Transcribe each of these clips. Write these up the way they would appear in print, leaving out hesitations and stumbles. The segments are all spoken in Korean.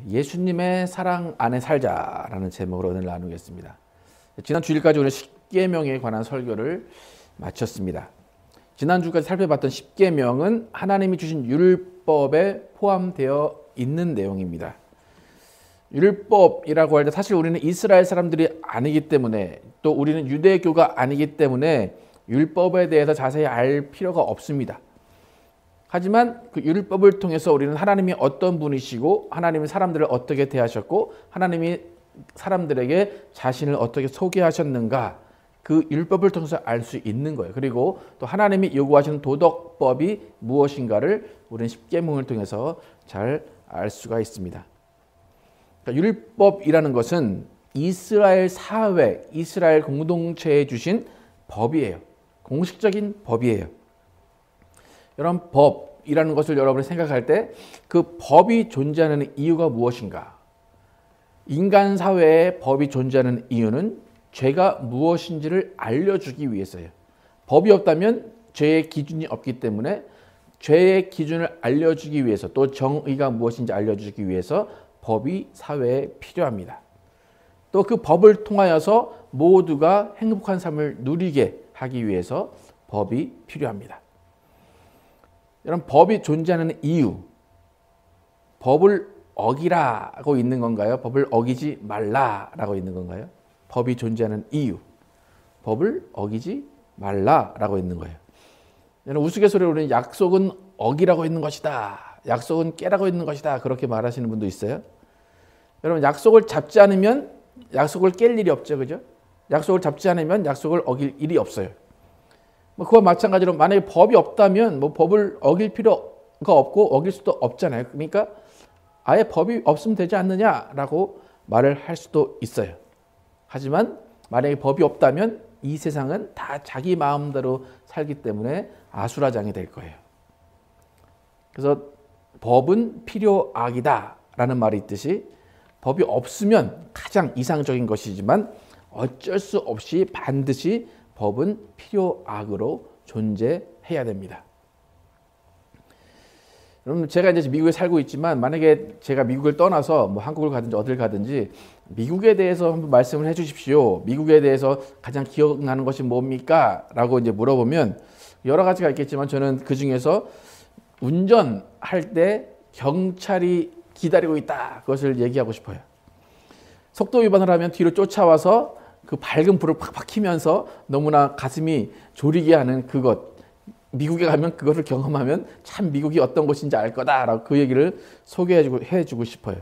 예수님의 사랑 안에 살자라는 제목으로 오늘 나누겠습니다. 지난 주일까지 오늘 십계명에 관한 설교를 마쳤습니다. 지난주까지 살펴봤던 십계명은 하나님이 주신 율법에 포함되어 있는 내용입니다. 율법이라고 할 때 사실 우리는 이스라엘 사람들이 아니기 때문에, 또 우리는 유대교가 아니기 때문에 율법에 대해서 자세히 알 필요가 없습니다. 하지만 그 율법을 통해서 우리는 하나님이 어떤 분이시고, 하나님이 사람들을 어떻게 대하셨고, 하나님이 사람들에게 자신을 어떻게 소개하셨는가, 그 율법을 통해서 알 수 있는 거예요. 그리고 또 하나님이 요구하시는 도덕법이 무엇인가를 우리는 십계명을 통해서 잘 알 수가 있습니다. 그러니까 율법이라는 것은 이스라엘 사회, 이스라엘 공동체에 주신 법이에요. 공식적인 법이에요. 이런 법이라는 것을 여러분이 생각할 때 그 법이 존재하는 이유가 무엇인가? 인간 사회에 법이 존재하는 이유는 죄가 무엇인지를 알려주기 위해서예요. 법이 없다면 죄의 기준이 없기 때문에 죄의 기준을 알려주기 위해서, 또 정의가 무엇인지 알려주기 위해서 법이 사회에 필요합니다. 또 그 법을 통하여서 모두가 행복한 삶을 누리게 하기 위해서 법이 필요합니다. 이런 법이 존재하는 이유, 법을 어기라고 있는 건가요? 법을 어기지 말라라고 있는 건가요? 법이 존재하는 이유, 법을 어기지 말라라고 있는 거예요. 우스갯소리로 우리는 약속은 어기라고 있는 것이다, 약속은 깨라고 있는 것이다, 그렇게 말하시는 분도 있어요. 여러분, 약속을 잡지 않으면 약속을 깰 일이 없죠, 그죠? 약속을 잡지 않으면 약속을 어길 일이 없어요. 그와 마찬가지로 만약에 법이 없다면 법을 어길 필요가 없고 어길 수도 없잖아요. 그러니까 아예 법이 없으면 되지 않느냐라고 말을 할 수도 있어요. 하지만 만약에 법이 없다면 이 세상은 다 자기 마음대로 살기 때문에 아수라장이 될 거예요. 그래서 법은 필요악이다라는 말이 있듯이 법이 없으면 가장 이상적인 것이지만 어쩔 수 없이 반드시 법은 필요악으로 존재해야 됩니다. 여러분, 제가 이제 미국에 살고 있지만 만약에 제가 미국을 떠나서 한국을 가든지 어딜 가든지 미국에 대해서 한번 말씀을 해 주십시오. 미국에 대해서 가장 기억나는 것이 뭡니까? 라고 이제 물어보면 여러 가지가 있겠지만 저는 그 중에서 운전할 때 경찰이 기다리고 있다, 그것을 얘기하고 싶어요. 속도 위반을 하면 뒤로 쫓아와서 그 밝은 불을 팍팍 켜면서 너무나 가슴이 졸이게 하는 그것, 미국에 가면 그것을 경험하면 참 미국이 어떤 곳인지 알 거다라고 그 얘기를 소개해주고 싶어요.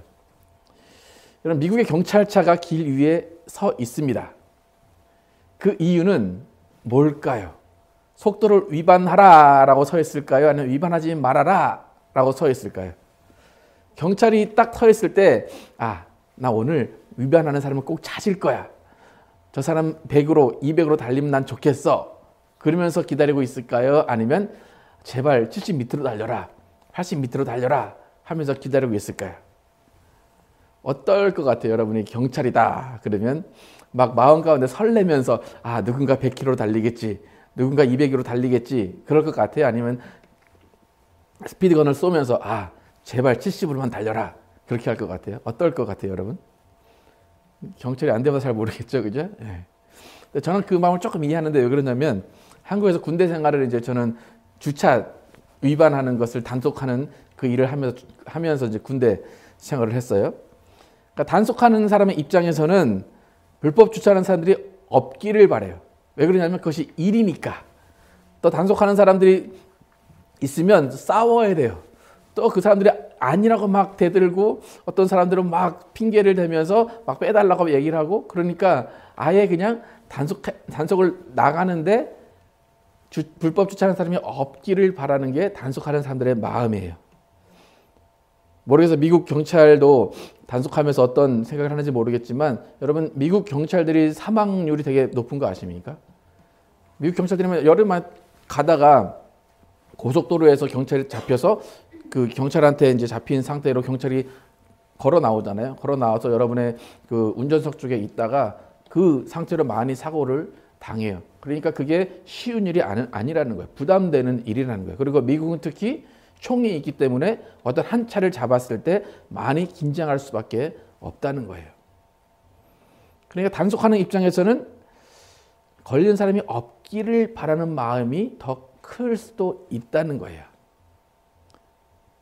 여러분, 미국의 경찰차가 길 위에 서 있습니다. 그 이유는 뭘까요? 속도를 위반하라라고 서 있을까요? 아니면 위반하지 말아라 라고 서 있을까요? 경찰이 딱 서 있을 때, 나 오늘 위반하는 사람을 꼭 찾을 거야, 저 사람 100으로 200으로 달리면 난 좋겠어, 그러면서 기다리고 있을까요? 아니면 제발 70 밑으로 달려라, 80 밑으로 달려라 하면서 기다리고 있을까요? 어떨 것 같아요? 여러분이 경찰이다 그러면 막 마음 가운데 설레면서 누군가 100km로 달리겠지, 누군가 200km로 달리겠지, 그럴 것 같아요? 아니면 스피드건을 쏘면서 제발 70으로만 달려라, 그렇게 할 것 같아요? 어떨 것 같아요, 여러분? 경찰이 안 돼서 잘 모르겠죠, 그죠? 네. 저는 그 마음을 조금 이해하는데 왜 그러냐면 한국에서 군대 생활을 이제 저는 주차 위반하는 것을 단속하는 그 일을 하면서 이제 군대 생활을 했어요. 그러니까 단속하는 사람의 입장에서는 불법 주차하는 사람들이 없기를 바래요. 왜 그러냐면 그것이 일이니까. 또 단속하는 사람들이 있으면 싸워야 돼요. 또 그 사람들이 아니라고 막 대들고 어떤 사람들은 막 핑계를 대면서 막 빼달라고 얘기를 하고, 그러니까 아예 그냥 단속을 나가는데 불법 주차하는 사람이 없기를 바라는 게 단속하는 사람들의 마음이에요. 모르겠어요. 미국 경찰도 단속하면서 어떤 생각을 하는지 모르겠지만 여러분, 미국 경찰들이 사망률이 되게 높은 거 아십니까? 미국 경찰들이 여름에 가다가 고속도로에서 경찰이 잡혀서 그 경찰한테 이제 잡힌 상태로 경찰이 걸어 나오잖아요. 걸어 나와서 여러분의 그 운전석 쪽에 있다가 그 상태로 많이 사고를 당해요. 그러니까 그게 쉬운 일이 아니라는 거예요. 부담되는 일이라는 거예요. 그리고 미국은 특히 총이 있기 때문에 어떤 한 차를 잡았을 때 많이 긴장할 수밖에 없다는 거예요. 그러니까 단속하는 입장에서는 걸린 사람이 없기를 바라는 마음이 더 클 수도 있다는 거예요.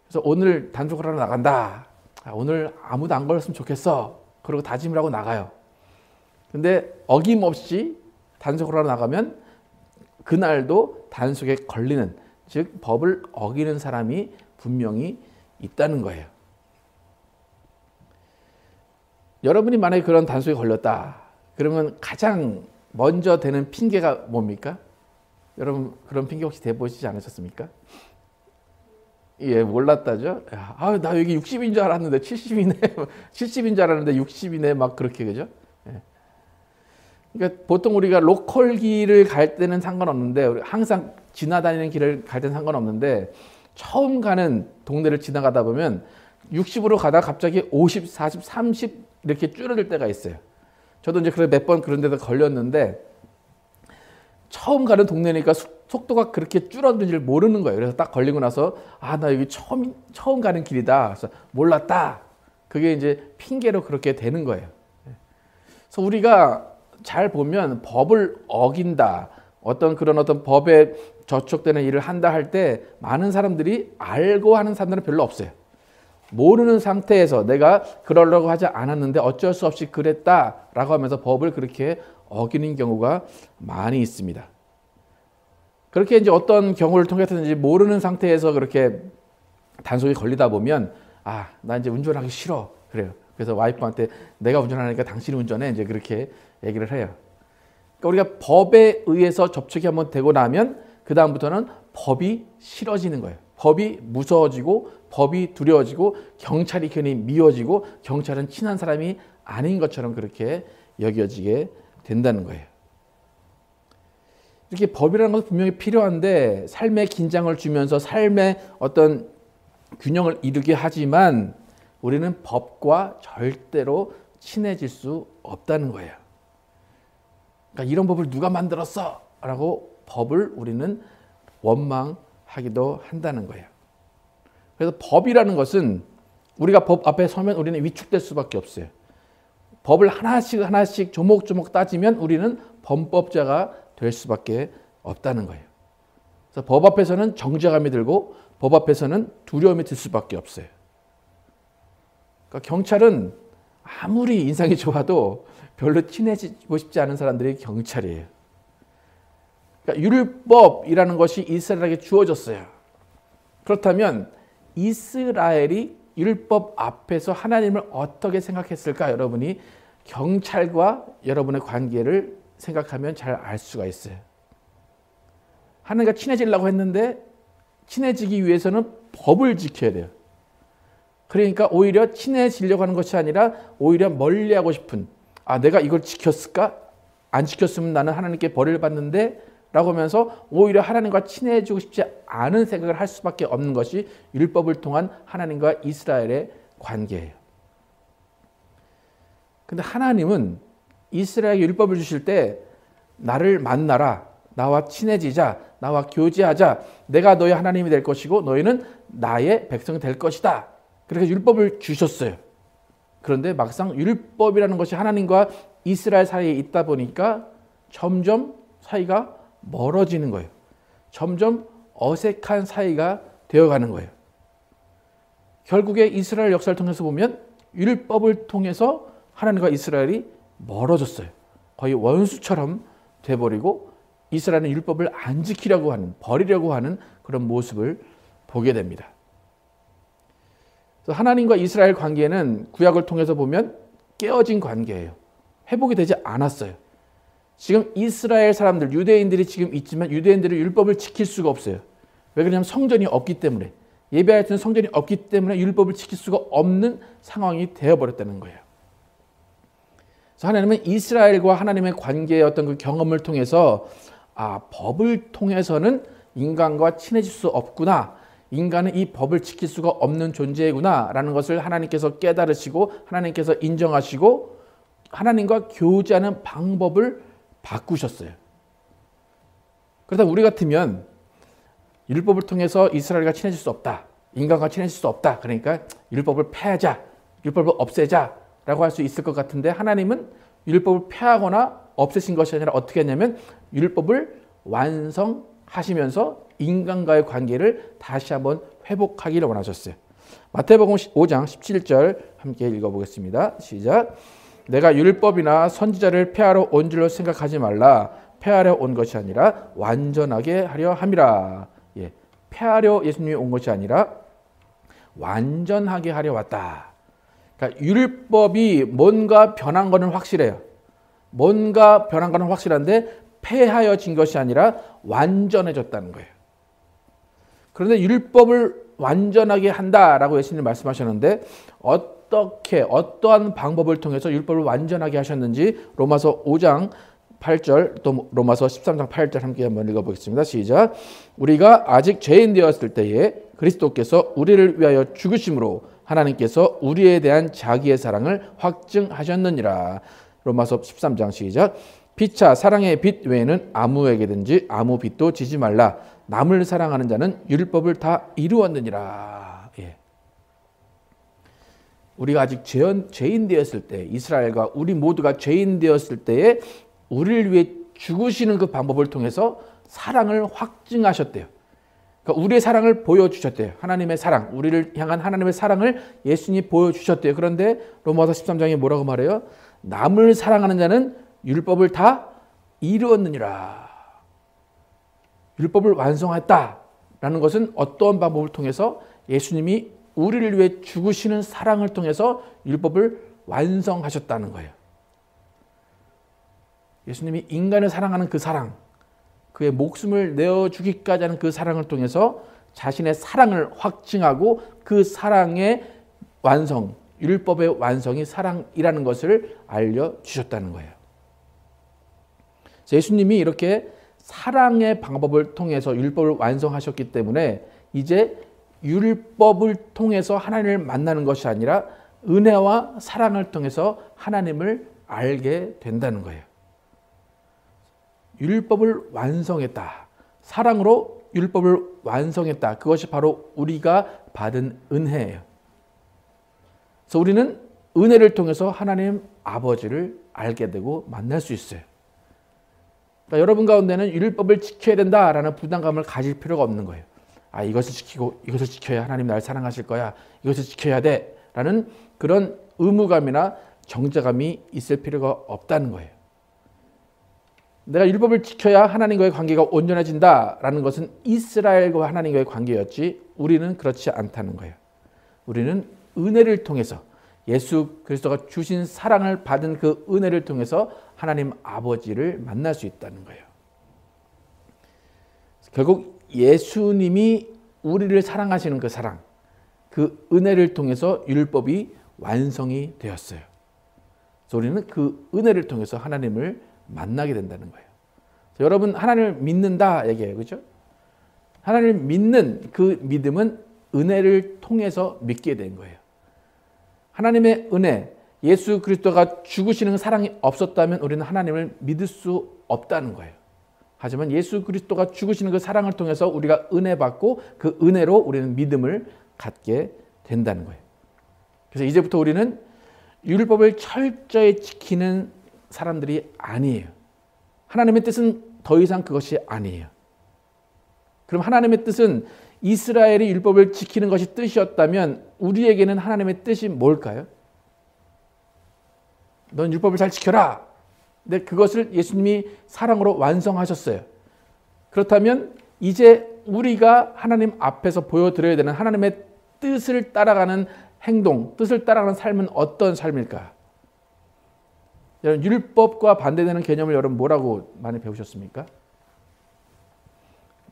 그래서 오늘 단속을 하러 나간다. 오늘 아무도 안 걸렸으면 좋겠어. 그러고 다짐을 하고 나가요. 근데 어김없이 단속을 하러 나가면 그날도 단속에 걸리는, 즉 법을 어기는 사람이 분명히 있다는 거예요. 여러분이 만약에 그런 단속에 걸렸다. 그러면 가장 먼저 되는 핑계가 뭡니까? 여러분 그런 핑계 혹시 대보시지 않으셨습니까? 예, 몰랐다죠? 나 여기 60인 줄 알았는데 70이네. 70인 줄 알았는데 60이네. 막 그렇게, 그죠? 예. 그러니까 보통 우리가 로컬 길을 갈 때는 상관없는데, 항상 지나다니는 길을 갈 때는 상관없는데, 처음 가는 동네를 지나가다 보면 60으로 가다가 갑자기 50, 40, 30 이렇게 줄어들 때가 있어요. 저도 이제 몇 번 그런 데서 걸렸는데, 처음 가는 동네니까 속도가 그렇게 줄어드는 줄 모르는 거예요. 그래서 딱 걸리고 나서 나 여기 처음 가는 길이다. 그래서 몰랐다. 그게 이제 핑계로 그렇게 되는 거예요. 그래서 우리가 잘 보면 법을 어긴다. 어떤 법에 저촉되는 일을 한다 할 때 많은 사람들이 알고 하는 사람들은 별로 없어요. 모르는 상태에서 내가 그러려고 하지 않았는데 어쩔 수 없이 그랬다라고 하면서 법을 그렇게 어기는 경우가 많이 있습니다. 그렇게 이제 어떤 경우를 통해서든지 모르는 상태에서 그렇게 단속에 걸리다 보면 나 이제 운전하기 싫어. 그래요. 그래서 와이프한테 내가 운전하니까 당신이 운전해. 이제 그렇게 얘기를 해요. 그러니까 우리가 법에 의해서 접촉이 한번 되고 나면 그 다음부터는 법이 싫어지는 거예요. 법이 무서워지고 법이 두려워지고 경찰이 괜히 미워지고 경찰은 친한 사람이 아닌 것처럼 그렇게 여겨지게 된다는 거예요. 이렇게 법이라는 것은 분명히 필요한데 삶에 긴장을 주면서 삶의 어떤 균형을 이루게 하지만 우리는 법과 절대로 친해질 수 없다는 거예요. 그러니까 이런 법을 누가 만들었어? 라고 법을 우리는 원망하기도 한다는 거예요. 그래서 법이라는 것은 우리가 법 앞에 서면 우리는 위축될 수밖에 없어요. 법을 하나씩 조목조목 따지면 우리는 범법자가 될 수밖에 없다는 거예요. 그래서 법 앞에서는 정죄감이 들고 법 앞에서는 두려움이 들 수밖에 없어요. 그러니까 경찰은 아무리 인상이 좋아도 별로 친해지고 싶지 않은 사람들이 경찰이에요. 그러니까 율법이라는 것이 이스라엘에게 주어졌어요. 그렇다면 이스라엘이 율법 앞에서 하나님을 어떻게 생각했을까? 여러분이 경찰과 여러분의 관계를 생각하면 잘 알 수가 있어요. 하나님과 친해지려고 했는데 친해지기 위해서는 법을 지켜야 돼요. 그러니까 오히려 친해지려고 하는 것이 아니라 오히려 멀리하고 싶은, 내가 이걸 지켰을까? 안 지켰으면 나는 하나님께 벌을 받는데 라고 하면서 오히려 하나님과 친해지고 싶지 않은 생각을 할 수밖에 없는 것이 율법을 통한 하나님과 이스라엘의 관계예요. 근데 하나님은 이스라엘에게 율법을 주실 때 나를 만나라, 나와 친해지자, 나와 교제하자, 내가 너의 하나님이 될 것이고 너희는 나의 백성이 될 것이다. 그렇게 율법을 주셨어요. 그런데 막상 율법이라는 것이 하나님과 이스라엘 사이에 있다 보니까 점점 사이가 멀어지는 거예요. 점점 어색한 사이가 되어가는 거예요. 결국에 이스라엘 역사를 통해서 보면 율법을 통해서 하나님과 이스라엘이 멀어졌어요. 거의 원수처럼 돼버리고 이스라엘은 율법을 안 지키려고 하는, 버리려고 하는 그런 모습을 보게 됩니다. 그래서 하나님과 이스라엘 관계는 구약을 통해서 보면 깨어진 관계예요. 회복이 되지 않았어요. 지금 이스라엘 사람들, 유대인들이 지금 있지만 유대인들이 율법을 지킬 수가 없어요. 왜 그러냐면 성전이 없기 때문에, 예배할 때는 성전이 없기 때문에 율법을 지킬 수가 없는 상황이 되어버렸다는 거예요. 그래서 하나님은 이스라엘과 하나님의 관계의 어떤 그 경험을 통해서 법을 통해서는 인간과 친해질 수 없구나. 인간은 이 법을 지킬 수가 없는 존재구나 라는 것을 하나님께서 깨달으시고 하나님께서 인정하시고 하나님과 교제하는 방법을 바꾸셨어요. 그러다 우리 같으면 율법을 통해서 이스라엘과 친해질 수 없다. 인간과 친해질 수 없다. 그러니까 율법을 폐하자, 율법을 없애자라고 할 수 있을 것 같은데 하나님은 율법을 폐하거나 없애신 것이 아니라 어떻게 했냐면 율법을 완성하시면서 인간과의 관계를 다시 한번 회복하기를 원하셨어요. 마태복음 5장 17절 함께 읽어보겠습니다. 시작. 내가 율법이나 선지자를 폐하러 온 줄로 생각하지 말라. 폐하려 온 것이 아니라 완전하게 하려 함이라. 예, 폐하려 예수님이 온 것이 아니라 완전하게 하려 왔다. 그러니까 율법이 뭔가 변한 것은 확실해요. 뭔가 변한 것은 확실한데 폐하여진 것이 아니라 완전해졌다는 거예요. 그런데 율법을 완전하게 한다라고 예수님 말씀하셨는데 어떻게 어떠한 방법을 통해서 율법을 완전하게 하셨는지 로마서 5장 8절 또 로마서 13장 8절 함께 한번 읽어보겠습니다. 시작. 우리가 아직 죄인 되었을 때에 그리스도께서 우리를 위하여 죽으심으로 하나님께서 우리에 대한 자기의 사랑을 확증하셨느니라. 로마서 13장 시작. 피차 사랑의 빛 외에는 아무에게든지 아무 빛도 지지 말라. 남을 사랑하는 자는 율법을 다 이루었느니라. 예. 우리가 아직 죄인 되었을 때, 이스라엘과 우리 모두가 죄인 되었을 때에 우리를 위해 죽으시는 그 방법을 통해서 사랑을 확증하셨대요. 그러니까 우리의 사랑을 보여주셨대요. 하나님의 사랑, 우리를 향한 하나님의 사랑을 예수님이 보여주셨대요. 그런데 로마서 13장에 뭐라고 말해요? 남을 사랑하는 자는 율법을 다 이루었느니라. 율법을 완성했다라는 것은 어떠한 방법을 통해서 예수님이 우리를 위해 죽으시는 사랑을 통해서 율법을 완성하셨다는 거예요. 예수님이 인간을 사랑하는 그 사랑, 그의 목숨을 내어주기까지 하는 그 사랑을 통해서 자신의 사랑을 확증하고 그 사랑의 완성, 율법의 완성이 사랑이라는 것을 알려주셨다는 거예요. 예수님이 이렇게 사랑의 방법을 통해서 율법을 완성하셨기 때문에 이제 율법을 통해서 하나님을 만나는 것이 아니라 은혜와 사랑을 통해서 하나님을 알게 된다는 거예요. 율법을 완성했다. 사랑으로 율법을 완성했다. 그것이 바로 우리가 받은 은혜예요. 그래서 우리는 은혜를 통해서 하나님 아버지를 알게 되고 만날 수 있어요. 그러니까 여러분 가운데는 율법을 지켜야 된다라는 부담감을 가질 필요가 없는 거예요. 아, 이것을 지키고 이것을 지켜야 하나님 나를 사랑하실 거야. 이것을 지켜야 돼. 라는 그런 의무감이나 정죄감이 있을 필요가 없다는 거예요. 내가 율법을 지켜야 하나님과의 관계가 온전해진다라는 것은 이스라엘과 하나님과의 관계였지 우리는 그렇지 않다는 거예요. 우리는 은혜를 통해서 예수 그리스도가 주신 사랑을 받은 그 은혜를 통해서 하나님 아버지를 만날 수 있다는 거예요. 결국 예수님이 우리를 사랑하시는 그 사랑, 그 은혜를 통해서 율법이 완성이 되었어요. 그래서 우리는 그 은혜를 통해서 하나님을 만나게 된다는 거예요. 여러분 하나님을 믿는다 얘기해요. 그렇죠? 하나님을 믿는 그 믿음은 은혜를 통해서 믿게 된 거예요. 하나님의 은혜, 예수 그리스도가 죽으시는 사랑이 없었다면 우리는 하나님을 믿을 수 없다는 거예요. 하지만 예수 그리스도가 죽으시는 그 사랑을 통해서 우리가 은혜 받고 그 은혜로 우리는 믿음을 갖게 된다는 거예요. 그래서 이제부터 우리는 율법을 철저히 지키는 사람들이 아니에요. 하나님의 뜻은 더 이상 그것이 아니에요. 그럼 하나님의 뜻은 이스라엘이 율법을 지키는 것이 뜻이었다면 우리에게는 하나님의 뜻이 뭘까요? 넌 율법을 잘 지켜라. 근데 그것을 예수님이 사랑으로 완성하셨어요. 그렇다면 이제 우리가 하나님 앞에서 보여드려야 되는 하나님의 뜻을 따라가는 행동, 뜻을 따라가는 삶은 어떤 삶일까? 여러분 율법과 반대되는 개념을 여러분 뭐라고 많이 배우셨습니까?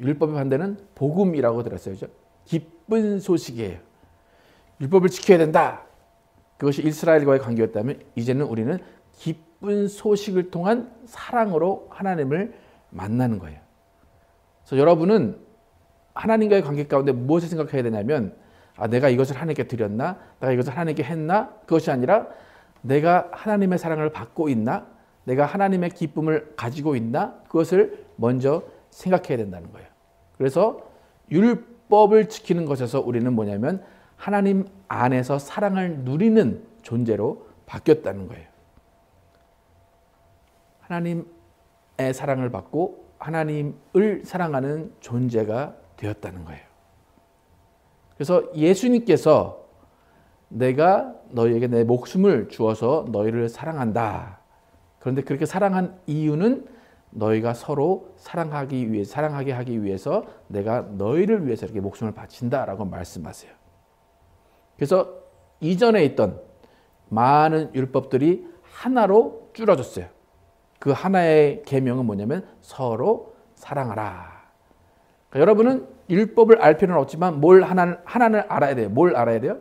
율법의 반대는 복음이라고 들었어요. 그렇죠? 기쁜 소식이에요. 율법을 지켜야 된다. 그것이 이스라엘과의 관계였다면 이제는 우리는 기쁜 소식을 통한 사랑으로 하나님을 만나는 거예요. 그래서 여러분은 하나님과의 관계 가운데 무엇을 생각해야 되냐면 아, 내가 이것을 하나님께 드렸나? 내가 이것을 하나님께 했나? 그것이 아니라 내가 하나님의 사랑을 받고 있나? 내가 하나님의 기쁨을 가지고 있나? 그것을 먼저 생각해야 된다는 거예요. 그래서 율법을 지키는 것에서 우리는 뭐냐면 하나님 안에서 사랑을 누리는 존재로 바뀌었다는 거예요. 하나님의 사랑을 받고 하나님을 사랑하는 존재가 되었다는 거예요. 그래서 예수님께서 내가 너희에게 내 목숨을 주어서 너희를 사랑한다. 그런데 그렇게 사랑한 이유는 너희가 서로 사랑하게 하기 위해서 내가 너희를 위해서 이렇게 목숨을 바친다라고 말씀하세요. 그래서 이전에 있던 많은 율법들이 하나로 줄어졌어요. 그 하나의 계명은 뭐냐면 서로 사랑하라. 그러니까 여러분은 율법을 알 필요는 없지만 하나를 알아야 돼요. 뭘 알아야 돼요?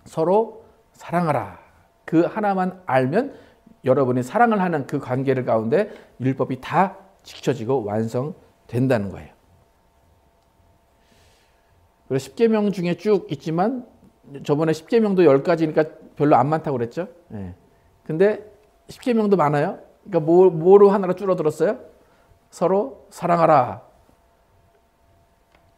서로 사랑하라. 그 하나만 알면 여러분이 사랑을 하는 그 관계를 가운데 율법이 다 지켜지고 완성된다는 거예요. 그래서 10계명 중에 쭉 있지만 저번에 10계명도 10가지니까 별로 안 많다고 그랬죠. 네. 근데 10계명도 많아요. 그러니까 뭐로 하나로 줄어들었어요? 서로 사랑하라.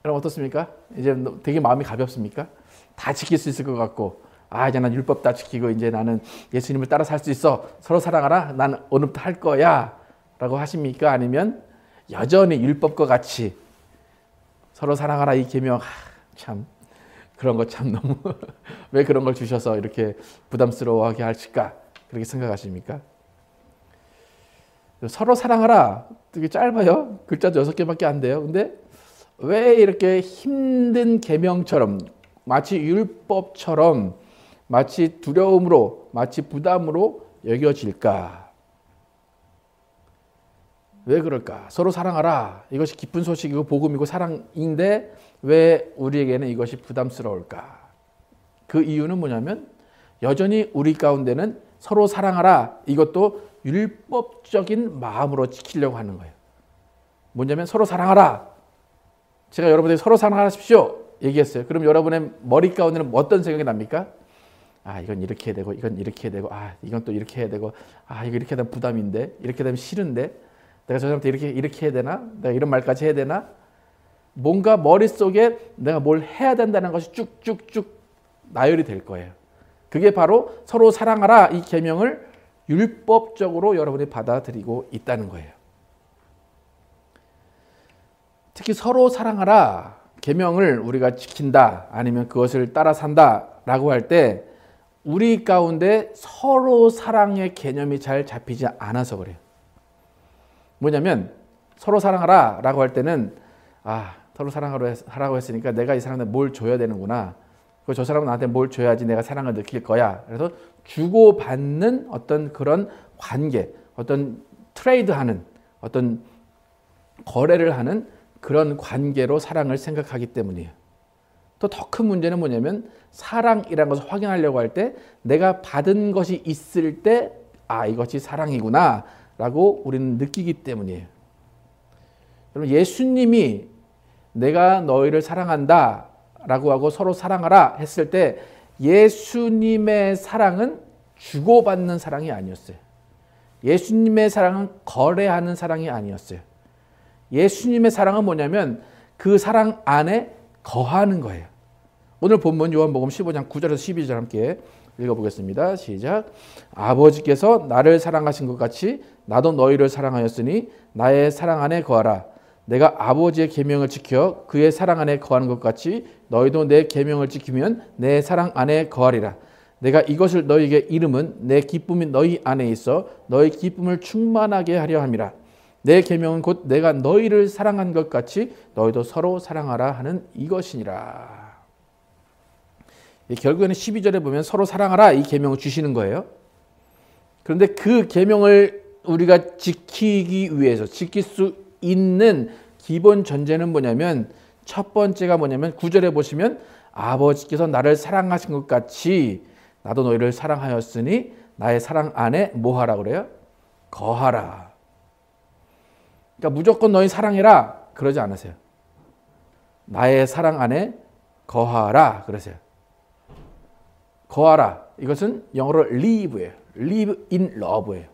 그럼 어떻습니까? 이제 되게 마음이 가볍습니까? 다 지킬 수 있을 것 같고, 이제 난 율법 다 지키고 이제 나는 예수님을 따라 살 수 있어. 서로 사랑하라. 나는 오늘부터 할 거야. 라고 하십니까? 아니면 여전히 율법과 같이 서로 사랑하라 이 계명, 참 그런 거 참 너무 왜 그런 걸 주셔서 이렇게 부담스러워하게 하실까? 그렇게 생각하십니까? 서로 사랑하라. 되게 짧아요. 글자도 6개밖에 안 돼요. 근데 왜 이렇게 힘든 계명처럼 마치 율법처럼 마치 두려움으로 마치 부담으로 여겨질까? 왜 그럴까? 서로 사랑하라. 이것이 기쁜 소식이고 복음이고 사랑인데 왜 우리에게는 이것이 부담스러울까? 그 이유는 뭐냐면 여전히 우리 가운데는 서로 사랑하라. 이것도 율법적인 마음으로 지키려고 하는 거예요. 뭐냐면 서로 사랑하라. 제가 여러분들이 서로 사랑하십시오 얘기했어요. 그럼 여러분의 머리 가운데는 어떤 생각이 납니까? 이건 이렇게 해야 되고 이건 이렇게 해야 되고 이건 또 이렇게 해야 되고 이거 이렇게 되면 부담인데 이렇게 되면 싫은데 내가 저 사람한테 이렇게 해야 되나? 내가 이런 말까지 해야 되나? 뭔가 머릿속에 내가 뭘 해야 된다는 것이 쭉쭉쭉 나열이 될 거예요. 그게 바로 서로 사랑하라 이 계명을 율법적으로 여러분이 받아들이고 있다는 거예요. 특히 서로 사랑하라 계명을 우리가 지킨다 아니면 그것을 따라 산다라고 할 때 우리 가운데 서로 사랑의 개념이 잘 잡히지 않아서 그래요. 뭐냐면 서로 사랑하라 라고 할 때는 서로 사랑하라고 했으니까 내가 이 사람한테 뭘 줘야 되는구나. 그리고 저 사람은 나한테 뭘 줘야지 내가 사랑을 느낄 거야. 그래서 주고받는 어떤 그런 관계, 어떤 트레이드하는 어떤 거래를 하는 그런 관계로 사랑을 생각하기 때문이에요. 또 더 큰 문제는 뭐냐면 사랑이라는 것을 확인하려고 할 때 내가 받은 것이 있을 때 이것이 사랑이구나 라고 우리는 느끼기 때문이에요. 여러분 예수님이 내가 너희를 사랑한다 라고 하고 서로 사랑하라 했을 때 예수님의 사랑은 주고받는 사랑이 아니었어요. 예수님의 사랑은 거래하는 사랑이 아니었어요. 예수님의 사랑은 뭐냐면 그 사랑 안에 거하는 거예요. 오늘 본문 요한복음 15장 9절에서 12절 함께 읽어보겠습니다. 시작. 아버지께서 나를 사랑하신 것 같이 나도 너희를 사랑하였으니 나의 사랑 안에 거하라. 내가 아버지의 계명을 지켜 그의 사랑 안에 거하는 것 같이 너희도 내 계명을 지키면 내 사랑 안에 거하리라. 내가 이것을 너희에게 이름은 내 기쁨이 너희 안에 있어 너희 기쁨을 충만하게 하려 함이라. 내 계명은 곧 내가 너희를 사랑한 것 같이 너희도 서로 사랑하라 하는 이것이니라. 결국에는 12절에 보면 서로 사랑하라 이 계명을 주시는 거예요. 그런데 그 계명을 우리가 지키기 위해서 지킬 수 있는 기본 전제는 뭐냐면 첫 번째가 뭐냐면 9절에 보시면 아버지께서 나를 사랑하신 것 같이 나도 너희를 사랑하였으니 나의 사랑 안에 뭐하라 그래요? 거하라. 그러니까 무조건 너희 사랑해라 그러지 않으세요. 나의 사랑 안에 거하라 그러세요. 거하라 이것은 영어로 live예요. live in love예요.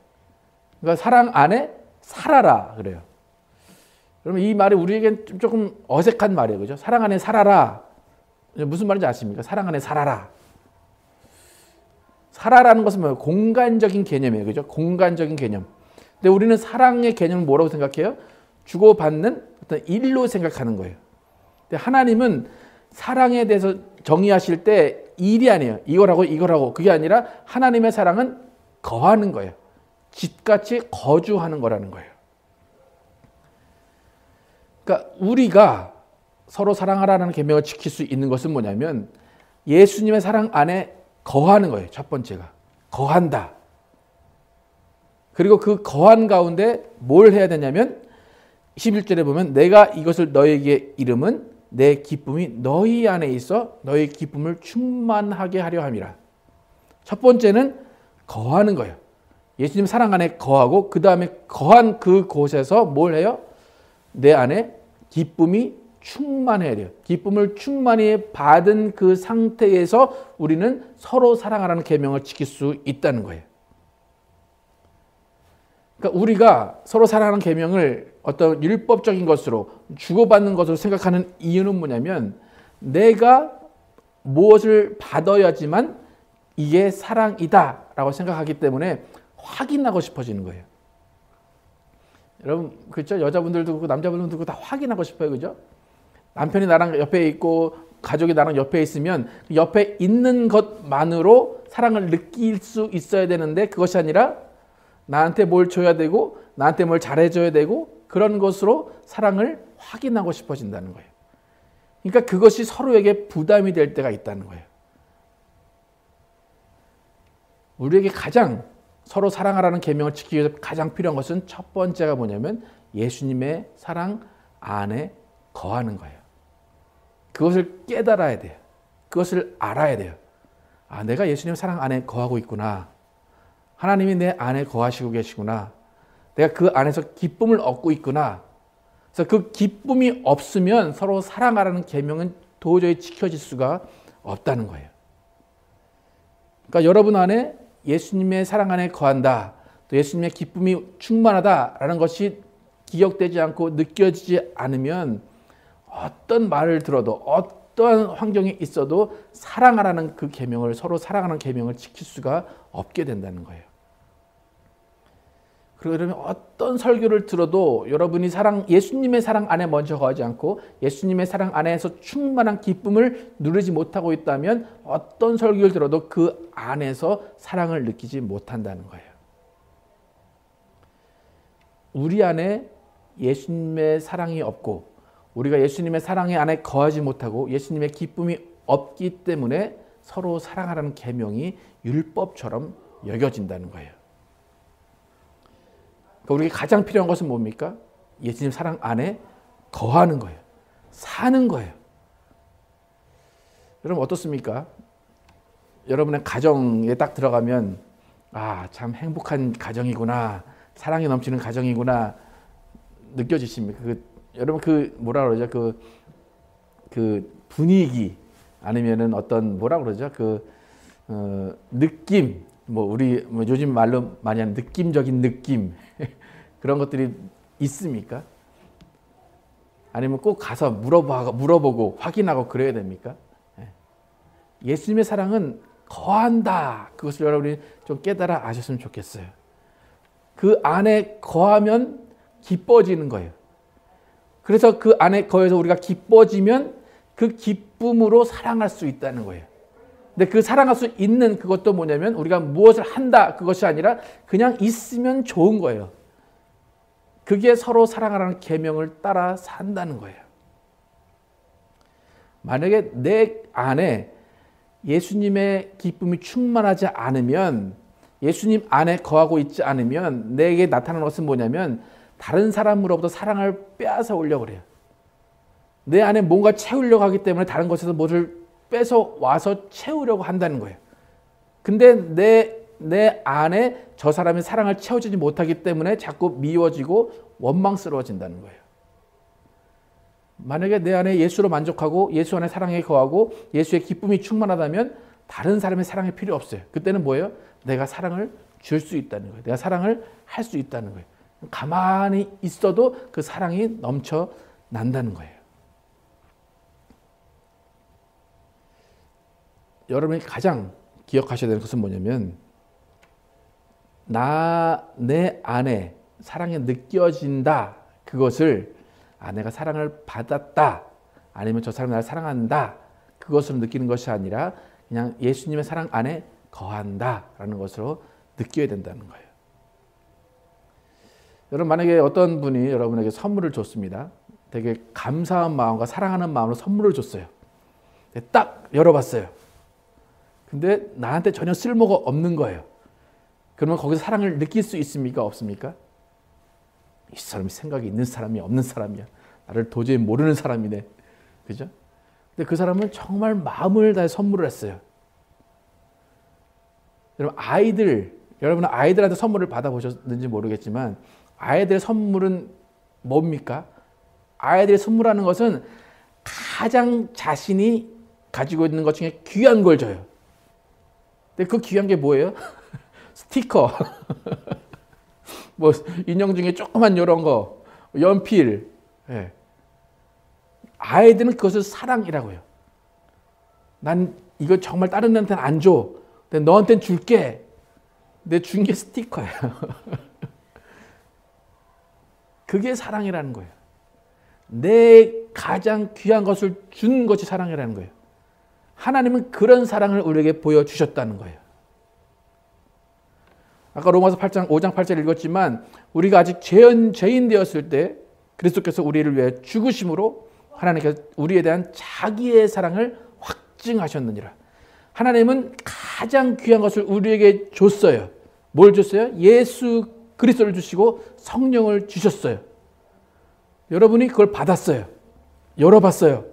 그러니까 사랑 안에 살아라 그래요. 그러면 이 말이 우리에겐 조금 어색한 말이에요. 그죠? 사랑 안에 살아라. 무슨 말인지 아십니까? 사랑 안에 살아라. 살아라는 것은 뭐예요? 공간적인 개념이에요. 그죠? 공간적인 개념. 근데 우리는 사랑의 개념을 뭐라고 생각해요? 주고받는 어떤 일로 생각하는 거예요. 근데 하나님은 사랑에 대해서 정의하실 때 일이 아니에요. 이거라고. 그게 아니라 하나님의 사랑은 거하는 거예요. 집같이 거주하는 거라는 거예요. 그러니까 우리가 서로 사랑하라는 계명을 지킬 수 있는 것은 뭐냐면 예수님의 사랑 안에 거하는 거예요. 첫 번째가. 거한다. 그리고 그 거한 가운데 뭘 해야 되냐면 11절에 보면 내가 이것을 너에게 이름은 내 기쁨이 너희 안에 있어 너희 기쁨을 충만하게 하려 함이라. 첫 번째는 거하는 거예요. 예수님 사랑 안에 거하고 그 다음에 거한 그곳에서 뭘 해요? 내 안에 기쁨이 충만해야 돼요. 기쁨을 충만히 받은 그 상태에서 우리는 서로 사랑하라는 계명을 지킬 수 있다는 거예요. 그러니까 우리가 서로 사랑하는 계명을 어떤 율법적인 것으로 주고받는 것으로 생각하는 이유는 뭐냐면 내가 무엇을 받아야지만 이게 사랑이다라고 생각하기 때문에 확인하고 싶어지는 거예요. 여러분 그렇죠? 여자분들도 그렇고 남자분들도 그렇고 다 확인하고 싶어요. 그죠? 남편이 나랑 옆에 있고 가족이 나랑 옆에 있으면 옆에 있는 것만으로 사랑을 느낄 수 있어야 되는데 그것이 아니라 나한테 뭘 줘야 되고 나한테 뭘 잘해줘야 되고 그런 것으로 사랑을 확인하고 싶어진다는 거예요. 그러니까 그것이 서로에게 부담이 될 때가 있다는 거예요. 우리에게 가장 서로 사랑하라는 계명을 지키기 위해서 가장 필요한 것은 첫 번째가 뭐냐면 예수님의 사랑 안에 거하는 거예요. 그것을 깨달아야 돼요. 그것을 알아야 돼요. 아, 내가 예수님의 사랑 안에 거하고 있구나. 하나님이 내 안에 거하시고 계시구나. 내가 그 안에서 기쁨을 얻고 있구나. 그래서 그 기쁨이 없으면 서로 사랑하라는 계명은 도저히 지켜질 수가 없다는 거예요. 그러니까 여러분 안에 예수님의 사랑 안에 거한다. 또 예수님의 기쁨이 충만하다라는 것이 기억되지 않고 느껴지지 않으면 어떤 말을 들어도 어떠한 환경이 있어도 사랑하라는 그 계명을 서로 사랑하는 계명을 지킬 수가 없게 된다는 거예요. 그러면 어떤 설교를 들어도 여러분이 예수님의 사랑 안에 먼저 거하지 않고 예수님의 사랑 안에서 충만한 기쁨을 누리지 못하고 있다면 어떤 설교를 들어도 그 안에서 사랑을 느끼지 못한다는 거예요. 우리 안에 예수님의 사랑이 없고 우리가 예수님의 사랑 안에 거하지 못하고 예수님의 기쁨이 없기 때문에 서로 사랑하라는 계명이 율법처럼 여겨진다는 거예요. 우리에게 가장 필요한 것은 뭡니까? 예수님 사랑 안에 거하는 거예요. 사는 거예요. 여러분 어떻습니까? 여러분의 가정에 딱 들어가면 아, 참 행복한 가정이구나. 사랑이 넘치는 가정이구나. 느껴지십니까? 여러분 뭐라 그러죠? 그 분위기 아니면은 어떤 뭐라 그러죠? 느낌. 우리 요즘 말로 많이 하는 느낌적인 느낌 그런 것들이 있습니까? 아니면 꼭 가서 물어보고 확인하고 그래야 됩니까? 예수님의 사랑은 거한다. 그것을 여러분이 좀 깨달아 아셨으면 좋겠어요. 그 안에 거하면 기뻐지는 거예요. 그래서 그 안에 거해서 우리가 기뻐지면 그 기쁨으로 사랑할 수 있다는 거예요. 근데 그 사랑할 수 있는 그것도 뭐냐면 우리가 무엇을 한다 그것이 아니라 그냥 있으면 좋은 거예요. 그게 서로 사랑하라는 계명을 따라 산다는 거예요. 만약에 내 안에 예수님의 기쁨이 충만하지 않으면 예수님 안에 거하고 있지 않으면 내게 나타나는 것은 뭐냐면 다른 사람으로부터 사랑을 빼앗아 오려고 그래요. 내 안에 뭔가 채우려고 하기 때문에 다른 것에서 뭐를 뺏어 와서 채우려고 한다는 거예요. 근데 내 안에 저 사람의 사랑을 채워주지 못하기 때문에 자꾸 미워지고 원망스러워진다는 거예요. 만약에 내 안에 예수로 만족하고 예수 안에 사랑에 거하고 예수의 기쁨이 충만하다면 다른 사람의 사랑이 필요 없어요. 그때는 뭐예요? 내가 사랑을 줄 수 있다는 거예요. 내가 사랑을 할 수 있다는 거예요. 가만히 있어도 그 사랑이 넘쳐난다는 거예요. 여러분이 가장 기억하셔야 되는 것은 뭐냐면 내 안에 사랑이 느껴진다. 그것을 내가 사랑을 받았다. 아니면 저 사람이 나를 사랑한다. 그것으로 느끼는 것이 아니라 그냥 예수님의 사랑 안에 거한다라는 것으로 느껴야 된다는 거예요. 여러분 만약에 어떤 분이 여러분에게 선물을 줬습니다. 되게 감사한 마음과 사랑하는 마음으로 선물을 줬어요. 딱 열어봤어요. 근데 나한테 전혀 쓸모가 없는 거예요. 그러면 거기서 사랑을 느낄 수 있습니까? 없습니까? 이 사람이 생각이 있는 사람이야, 없는 사람이야. 나를 도저히 모르는 사람이네. 그죠? 근데 그 사람은 정말 마음을 다해 선물을 했어요. 여러분은 아이들한테 선물을 받아보셨는지 모르겠지만 아이들의 선물은 뭡니까? 아이들이 선물하는 것은 가장 자신이 가지고 있는 것 중에 귀한 걸 줘요. 근데 그 귀한 게 뭐예요? 스티커, 뭐 인형 중에 조그만 이런 거, 연필. 예. 아이들은 그것을 사랑이라고 해요. 난 이거 정말 다른 애한테는 안 줘. 근데 너한테는 줄게. 근데 준 게 스티커예요. 그게 사랑이라는 거예요. 내 가장 귀한 것을 준 것이 사랑이라는 거예요. 하나님은 그런 사랑을 우리에게 보여주셨다는 거예요. 아까 로마서 5장 8절 읽었지만 우리가 아직 죄인 되었을 때 그리스도께서 우리를 위해 죽으심으로 하나님께서 우리에 대한 자기의 사랑을 확증하셨느니라. 하나님은 가장 귀한 것을 우리에게 줬어요. 뭘 줬어요? 예수 그리스도를 주시고 성령을 주셨어요. 여러분이 그걸 받았어요. 열어봤어요.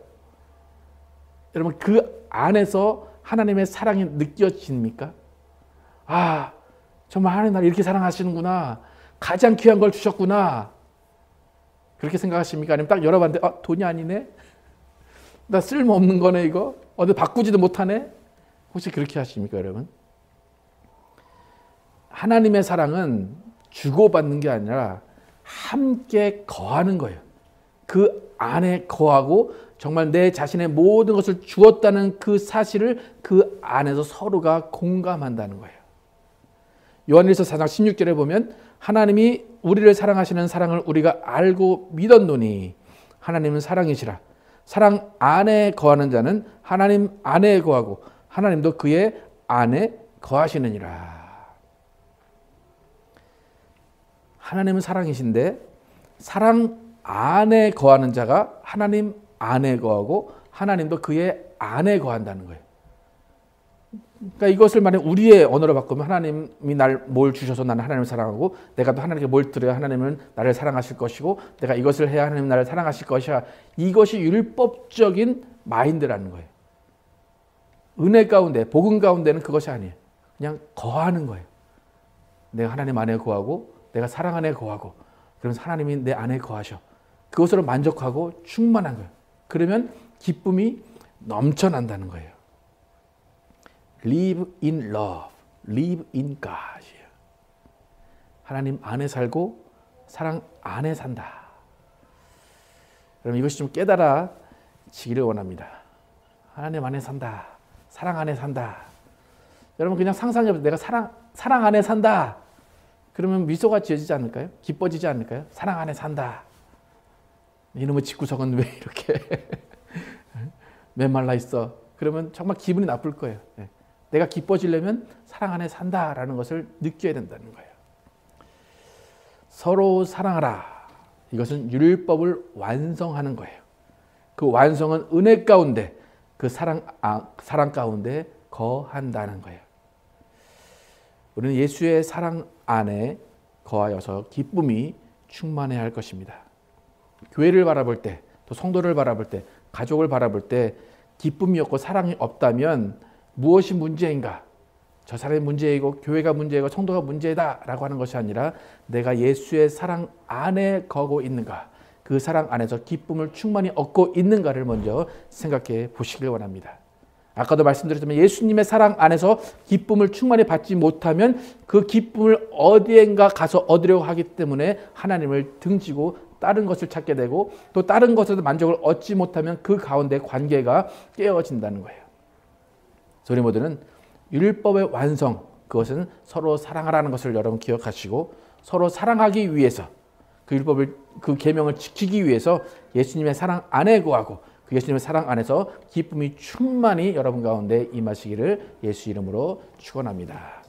여러분 그 안에서 하나님의 사랑이 느껴집니까? 정말 하나님 나를 이렇게 사랑하시는구나. 가장 귀한 걸 주셨구나. 그렇게 생각하십니까? 아니면 딱 열어봤는데 돈이 아니네? 나 쓸모없는 거네 이거? 어디 바꾸지도 못하네? 혹시 그렇게 하십니까 여러분? 하나님의 사랑은 주고받는 게 아니라 함께 거하는 거예요. 그 안에 거하고 정말 내 자신의 모든 것을 주었다는 그 사실을 그 안에서 서로가 공감한다는 거예요. 요한일서 4장 16절에 보면 하나님이 우리를 사랑하시는 사랑을 우리가 알고 믿었노니 하나님은 사랑이시라. 사랑 안에 거하는 자는 하나님 안에 거하고 하나님도 그의 안에 거하시느니라. 하나님은 사랑이신데 사랑 안에 거하는 자가 하나님 안에 거하고 하나님도 그의 안에 거한다는 거예요. 그러니까 이것을 만약 우리의 언어로 바꾸면 하나님이 날 뭘 주셔서 나는 하나님을 사랑하고 내가 또 하나님께 뭘 드려야 하나님은 나를 사랑하실 것이고 내가 이것을 해야 하나님은 나를 사랑하실 것이야. 이것이 율법적인 마인드라는 거예요. 은혜 가운데 복음 가운데는 그것이 아니에요. 그냥 거하는 거예요. 내가 하나님 안에 거하고 내가 사랑 안에 거하고 그러면서 하나님이 내 안에 거하셔. 그것으로 만족하고 충만한 거예요. 그러면 기쁨이 넘쳐난다는 거예요. Live in love, live in God. 하나님 안에 살고 사랑 안에 산다. 여러분 이것이 좀 깨달아지기를 원합니다. 하나님 안에 산다. 사랑 안에 산다. 여러분 그냥 상상해보세요. 내가 사랑 안에 산다. 그러면 미소가 지어지지 않을까요? 기뻐지지 않을까요? 사랑 안에 산다. 이놈의 집구석은 왜 이렇게 메말라 있어? 그러면 정말 기분이 나쁠 거예요. 내가 기뻐지려면 사랑 안에 산다라는 것을 느껴야 된다는 거예요. 서로 사랑하라. 이것은 율법을 완성하는 거예요. 그 완성은 은혜 가운데 그 사랑 가운데 거한다는 거예요. 우리는 예수의 사랑 안에 거하여서 기쁨이 충만해야 할 것입니다. 교회를 바라볼 때, 또 성도를 바라볼 때, 가족을 바라볼 때 기쁨이 없고 사랑이 없다면 무엇이 문제인가? 저 사람이 문제이고 교회가 문제이고 성도가 문제다라고 하는 것이 아니라 내가 예수의 사랑 안에 거하고 있는가? 그 사랑 안에서 기쁨을 충만히 얻고 있는가를 먼저 생각해 보시길 원합니다. 아까도 말씀드렸지만 예수님의 사랑 안에서 기쁨을 충만히 받지 못하면 그 기쁨을 어디엔가 가서 얻으려고 하기 때문에 하나님을 등지고 다른 것을 찾게 되고 또 다른 것에도 만족을 얻지 못하면 그 가운데 관계가 깨어진다는 거예요. 우리 모두는 율법의 완성, 그것은 서로 사랑하라는 것을 여러분 기억하시고 서로 사랑하기 위해서 그 율법을 그 계명을 지키기 위해서 예수님의 사랑 안에 거하고 그 예수님의 사랑 안에서 기쁨이 충만히 여러분 가운데 임하시기를 예수 이름으로 축원합니다.